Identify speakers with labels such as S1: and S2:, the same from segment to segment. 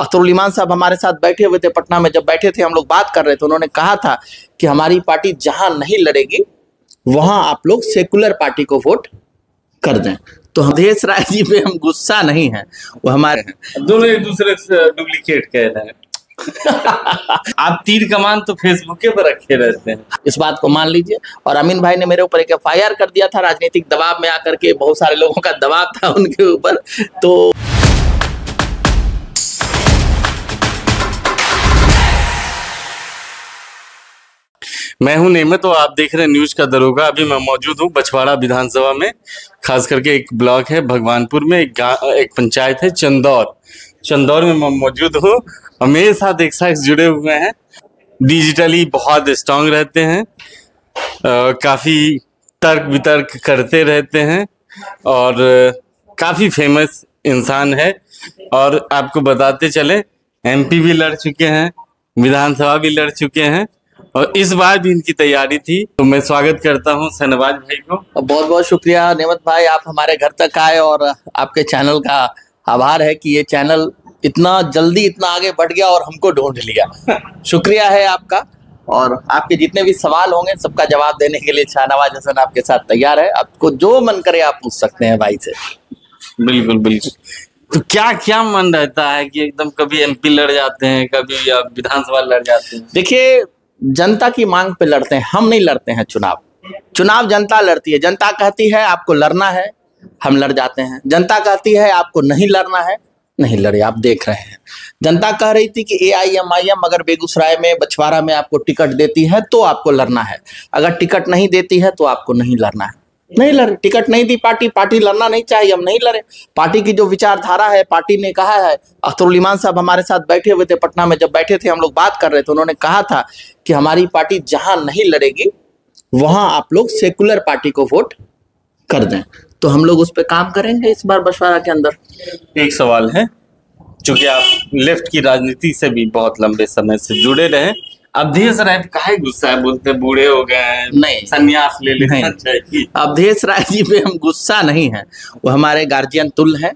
S1: अख्तरुल इमान साहब हमारे साथ बैठे हुए थे पटना में, जब बैठे थे हम लोग बात कर रहे थे, उन्होंने कहा था कि हमारी पार्टी जहां नहीं लड़ेगी वहां आप लोग सेकुलर पार्टी को वोट कर दें। तो अवधेश राय जी पे हम गुस्सा नहीं है, वो हमारे हैं।
S2: दोनों एक दूसरे से डुप्लीकेट कह रहे हैं। आप तीर कमान तो फेसबुक पर रखे रहते हैं,
S1: इस बात को मान लीजिए। और अमीन भाई ने मेरे ऊपर एक FIR कर दिया था, राजनीतिक दबाव में आकर के, बहुत सारे लोगों का दबाव था उनके ऊपर। तो
S2: मैं हूं नेमत और आप देख रहे हैं न्यूज का दरोगा। अभी मैं मौजूद हूं बछवाड़ा विधानसभा में, खास करके एक ब्लॉक है भगवानपुर में, एक पंचायत है चंदौर में मैं मौजूद हूं। और मेरे साथ एक शख्स जुड़े हुए हैं, डिजिटली बहुत स्ट्रांग रहते हैं, काफी तर्क वितर्क करते रहते हैं और काफी फेमस इंसान है। और आपको बताते चले MP भी लड़ चुके हैं, विधानसभा भी लड़ चुके हैं और इस बार भी इनकी तैयारी थी। तो मैं स्वागत करता हूं शहनवाज भाई को।
S1: बहुत बहुत शुक्रिया नेमत भाई, आप हमारे घर तक आए और आपके चैनल का आभार है कि ये चैनल इतना जल्दी इतना आगे बढ़ गया और हमको ढूंढ लिया। शुक्रिया है आपका। और आपके जितने भी सवाल होंगे सबका जवाब देने के लिए शाहनवाज हसन आपके साथ तैयार है। आपको जो मन करे आप पूछ सकते हैं भाई से।
S2: बिल्कुल बिल्कुल। तो क्या क्या मन रहता है कि एकदम कभी MP लड़ जाते हैं, कभी विधानसभा लड़ जाते हैं?
S1: देखिए, जनता की मांग पे लड़ते हैं, हम नहीं लड़ते हैं चुनाव जनता लड़ती है। जनता कहती है आपको लड़ना है, हम लड़ जाते हैं। जनता कहती है आपको नहीं लड़ना है, नहीं लड़े। आप देख रहे हैं, जनता कह रही थी कि AIMIM अगर बेगूसराय में बछवाड़ा में आपको टिकट देती है तो आपको लड़ना है, अगर टिकट नहीं देती है तो आपको नहीं लड़ना है। नहीं लड़े, टिकट नहीं दी पार्टी लड़ना नहीं चाहिए, हम नहीं लड़े। पार्टी की जो विचारधारा है, पार्टी ने कहा है। अख्तरुल इमान साहब हमारे साथ बैठे हुए थे पटना में, जब बैठे थे हम लोग बात कर रहे थे, उन्होंने कहा था कि हमारी पार्टी जहां नहीं लड़ेगी वहां आप लोग सेकुलर पार्टी को वोट कर दें। तो हम लोग उस पर काम करेंगे इस बार बछवाड़ा के अंदर।
S2: एक सवाल है, चूंकि आप लेफ्ट की राजनीति से भी बहुत लंबे समय से जुड़े रहे, अवधेश राय काहे गुस्सा है? बोलते बूढ़े हो गए हैं,
S1: नहीं,
S2: संन्यास ले लेना चाहिए।
S1: अवधेश राय जी पे हम गुस्सा नहीं है, वो हमारे गार्जियन तुल्य हैं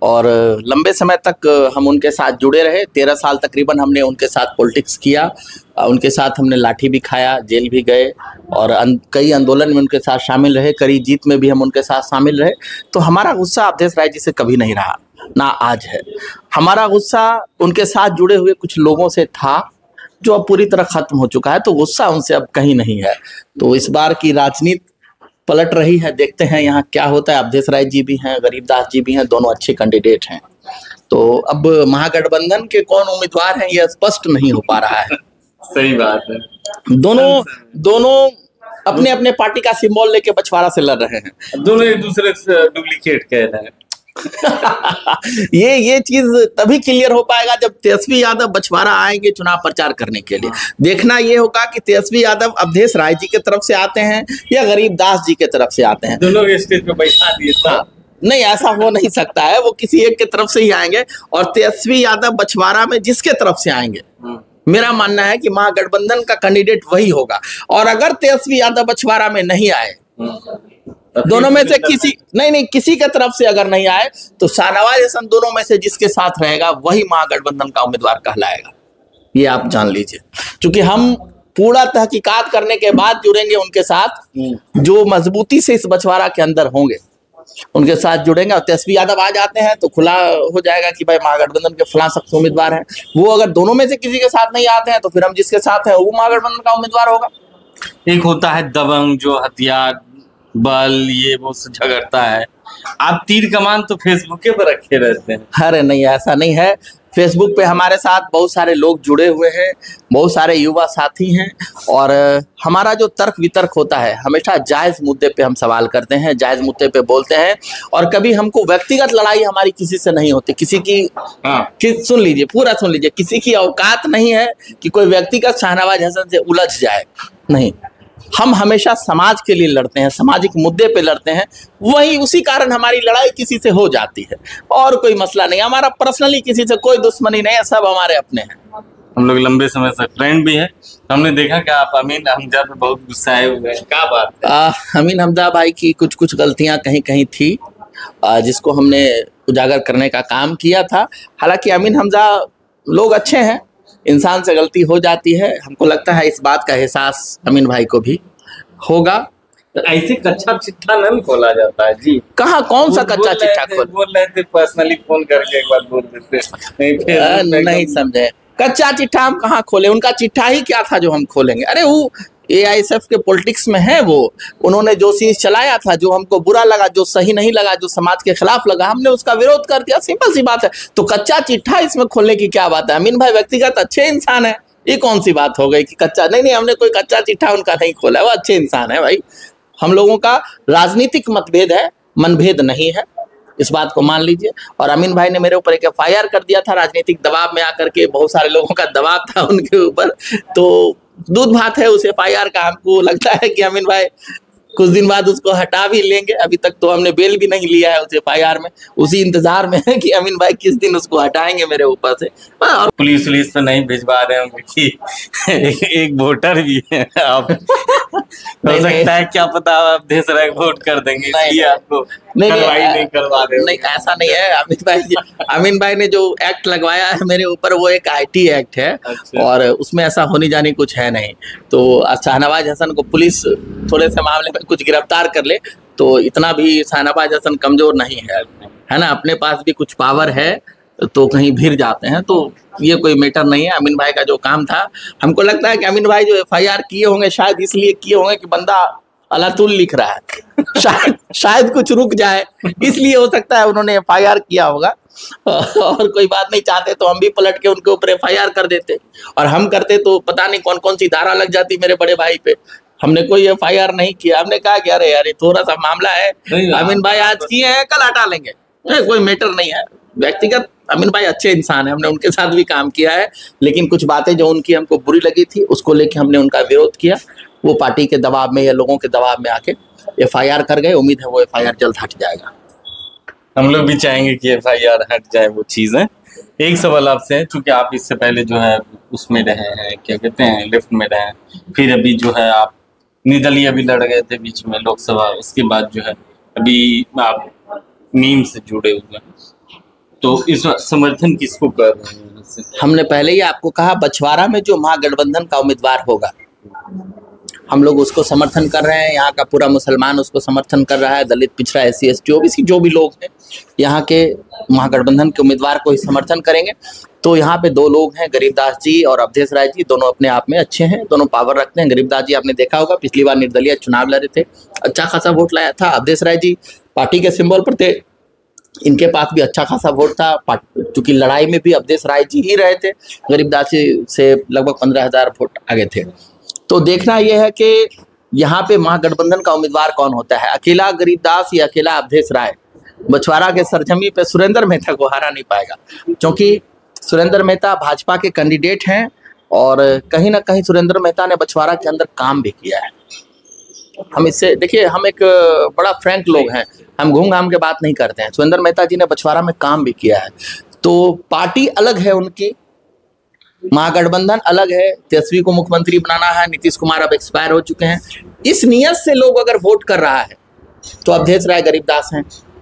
S1: और लंबे समय तक हम उनके साथ जुड़े रहे। 13 साल तकरीबन हमने उनके साथ पॉलिटिक्स किया, उनके साथ हमने लाठी भी खाया, जेल भी गए और कई आंदोलन में उनके साथ शामिल रहे, करी जीत में भी हम उनके साथ शामिल रहे। तो हमारा गुस्सा अवधेश राय जी से कभी नहीं रहा, ना आज है। हमारा गुस्सा उनके साथ जुड़े हुए कुछ लोगों से था जो अब पूरी तरह खत्म हो चुका है, तो गुस्सा उनसे अब कहीं नहीं है। तो इस बार की राजनीति पलट रही है, देखते हैं यहाँ क्या होता है। अवधेश राय जी भी हैं, गरीबदास जी भी हैं, दोनों अच्छे कैंडिडेट हैं। तो अब महागठबंधन के कौन उम्मीदवार हैं ये स्पष्ट नहीं हो पा रहा है।
S2: सही बात है।
S1: दोनों अपने अपने पार्टी का सिंबल लेके बछवाड़ा से लड़ रहे हैं,
S2: दोनों एक दूसरे से डुप्लीकेट कह रहे हैं।
S1: ये चीज तभी क्लियर हो पाएगा जब तेजस्वी यादव बछवाड़ा आएंगे चुनाव प्रचार करने के लिए। देखना ये होगा कि तेजस्वी यादव अवधेश राय जी के तरफ से आते हैं या गरीबदास जी के तरफ से आते हैं।
S2: दोनों के स्टेज पे बैठा दिए था।
S1: नहीं, ऐसा हो नहीं सकता है, वो किसी एक के तरफ से ही आएंगे। और तेजस्वी यादव बछवाड़ा में जिसके तरफ से आएंगे, मेरा मानना है कि महागठबंधन का कैंडिडेट वही होगा। और अगर तेजस्वी यादव बछवाड़ा में नहीं आए, दोनों में से किसी के तरफ से अगर नहीं आए, तो शाहनवाज हसन दोनों में से जिसके साथ रहेगा वही महागठबंधन का उम्मीदवार कहलाएगा। ये आप जान लीजिए, क्योंकि हम पूरा तहकीकात करने के बाद जुड़ेंगे उनके साथ, जो मजबूती से इस बछवाड़ा के अंदर होंगे उनके साथ जुड़ेंगे। और तेजस्वी यादव आ जाते हैं तो खुला हो जाएगा कि भाई महागठबंधन के फलां शख्स उम्मीदवार हैं। वो अगर दोनों में से किसी के साथ नहीं आते हैं तो फिर हम जिसके साथ हैं वो महागठबंधन का उम्मीदवार होगा।
S2: एक होता है दबंग, जो हथियार बल ये वो से झगड़ता है। आप तीर कमान तो फेसबुक पर रखे रहते हैं।
S1: अरे नहीं, ऐसा नहीं है। फेसबुक पे हमारे साथ बहुत सारे लोग जुड़े हुए हैं, बहुत सारे युवा साथी हैं। और हमारा जो तर्क वितर्क होता है, हमेशा जायज़ मुद्दे पे हम सवाल करते हैं, जायज़ मुद्दे पे बोलते हैं। और कभी हमको व्यक्तिगत लड़ाई हमारी किसी से नहीं होती। किसी की सुन लीजिए, पूरा सुन लीजिए, किसी की औकात नहीं है कि कोई व्यक्तिगत शाहनवाज हसन से उलझ जाए। नहीं, हम हमेशा समाज के लिए लड़ते हैं, सामाजिक मुद्दे पे लड़ते हैं। वही उसी कारण हमारी लड़ाई किसी से हो जाती है और कोई मसला नहीं। हमारा पर्सनली किसी से कोई दुश्मनी नहीं है, सब हमारे अपने हैं।
S2: हम लोग लंबे समय से फ्रेंड भी है। हमने देखा कि आप अमीन हमजा पे बहुत गुस्साए हुए हैं, क्या बात है?
S1: अमीन हमजा भाई की कुछ गलतियां कहीं कहीं थी, जिसको हमने उजागर करने का काम किया था। हालांकि अमीन हमजा लोग अच्छे हैं, इंसान से गलती हो जाती है। हमको लगता है इस बात का एहसास अमीन भाई को भी होगा।
S2: तो ऐसे कच्चा चिट्ठा नहीं खोला जाता है जी।
S1: कहाँ, कौन सा कच्चा चिट्ठा खोल?
S2: बोल रहे थे पर्सनली फोन करके एक बार बोल देते।
S1: नहीं समझे, कच्चा चिट्ठा हम कहाँ खोले? उनका चिट्ठा ही क्या था जो हम खोलेंगे? अरे वो AISF के पॉलिटिक्स में है, वो उन्होंने जो चीज चलाया था, जो हमको बुरा लगा, जो सही नहीं लगा, जो समाज के खिलाफ लगा, हमने उसका विरोध कर दिया। सिंपल सी बात है। तो कच्चा चिट्ठा इसमें खोलने की क्या बात है? अमीन भाई व्यक्तिगत अच्छे इंसान है, ये कौन सी बात हो गई कि कच्चा? नहीं, हमने कोई कच्चा चिट्ठा उनका नहीं खोला है, वो अच्छे इंसान है भाई। हम लोगों का राजनीतिक मतभेद है, मनभेद नहीं है, इस बात को मान लीजिए। और अमीन भाई ने मेरे ऊपर एक FIR कर दिया था, राजनीतिक दबाव में आकर के, बहुत सारे लोगों का दबाव था उनके ऊपर। तो दूध भात है उस FIR का। हमको लगता है कि अमीन भाई कुछ दिन बाद उसको हटा भी लेंगे। अभी तक तो हमने बेल भी नहीं लिया है उस FIR में, उसी इंतजार में है कि अमीन भाई किस दिन उसको हटाएंगे मेरे ऊपर से। और
S2: पुलिस तो नहीं भिजवा रहे हैं क्योंकि एक वोटर भी है आप। हो सकता है क्या पता आप देश रहे वोट कर देंगे, इसलिए आपको कार्रवाई नहीं करवा रहे।
S1: नहीं, ऐसा नहीं है। अमीन भाई ने जो एक्ट लगवाया है मेरे ऊपर, वो एक IT एक्ट है।
S2: अच्छा।
S1: और उसमें ऐसा होने जाने कुछ है नहीं। तो शाहनवाज हसन को पुलिस थोड़े से मामले में कुछ गिरफ्तार कर ले तो इतना भी शाहनवाज हसन कमजोर नहीं है ना। अपने पास भी कुछ पावर है तो कहीं भिड़ जाते हैं, तो ये कोई मैटर नहीं है। अमीन भाई का जो काम था, हमको लगता है कि अमीन भाई जो FIR किए होंगे शायद इसलिए किए होंगे कि बंदा अलातुल लिख रहा है, शायद कुछ रुक जाए, इसलिए हो सकता है उन्होंने FIR किया होगा। और कोई बात नहीं, चाहते तो हम भी पलट के उनके ऊपर FIR कर देते, और हम करते तो पता नहीं कौन कौन सी धारा लग जाती मेरे बड़े भाई पे। हमने कोई FIR नहीं किया, हमने कहा कि अरे यार थोड़ा सा मामला है, अमीन भाई आज किए हैं कल हटा लेंगे, कोई मैटर नहीं है। व्यक्तिगत अमीन भाई अच्छे इंसान है, हमने उनके साथ भी काम किया है, लेकिन कुछ बातें जो उनकी हमको बुरी लगी थी उसको लेके हमने उनका विरोध किया। वो पार्टी के दबाव में या लोगों के दबाव में आके FIR कर गए। उम्मीद है वो FIR जल्द हट जाएगा।
S2: हम लोग भी चाहेंगे कि FIR हट जाए वो चीजें। एक सवाल आपसे है, चूंकि आप इससे पहले जो है उसमें रहे हैं, क्या कहते हैं, लिफ्ट में रहे, फिर अभी जो है आप निर्दलीय भी लड़ गए थे बीच में लोकसभा, उसके बाद जो है अभी आप नीम से जुड़े हुए हैं, तो इस समर्थन किसको कर रहे हैं?
S1: हमने पहले ही आपको कहा, बछवाड़ा में जो महागठबंधन का उम्मीदवार होगा हम लोग उसको समर्थन कर रहे हैं। यहाँ का पूरा मुसलमान उसको समर्थन कर रहा है, दलित, पिछड़ा, SC ST OBC जो भी लोग हैं यहाँ के महागठबंधन के उम्मीदवार को ही समर्थन करेंगे। तो यहाँ पे दो लोग हैं, गरीबदास जी और अवधेश राय जी, दोनों अपने आप में अच्छे हैं, दोनों पावर रखते हैं। गरीबदास जी आपने देखा होगा पिछली बार निर्दलीय चुनाव लड़े थे, अच्छा खासा वोट लाया था। अवधेश राय जी पार्टी के सिंबल पर थे, इनके पास भी अच्छा खासा वोट था, क्योंकि लड़ाई में भी अवधेश राय जी ही रहे थे, गरीबदास जी से लगभग 15,000 वोट आगे थे। तो देखना यह है कि यहाँ पे महागठबंधन का उम्मीदवार कौन होता है, अकेला गरीबदास या अकेला अवधेश राय। बछवाड़ा के सरजमी पे सुरेंद्र मेहता को हरा नहीं पाएगा, क्योंकि सुरेंद्र मेहता भाजपा के कैंडिडेट हैं और कहीं ना कहीं सुरेंद्र मेहता ने बछवाड़ा के अंदर काम भी किया है। हम इससे देखिए, हम एक बड़ा फ्रैंक लोग हैं, हम घूम घाम के बात नहीं करते हैं। सुरेंद्र मेहता जी ने बछवाड़ा में काम भी किया है। तो पार्टी अलग है उनकी, महागठबंधन अलग है। तेजस्वी को मुख्यमंत्री बनाना है, नीतीश कुमार अब एक्सपायर हो चुके हैं। इस नियत से लोग अगर वोट कर रहा है तो अवधेश राय गरीबदास हैं,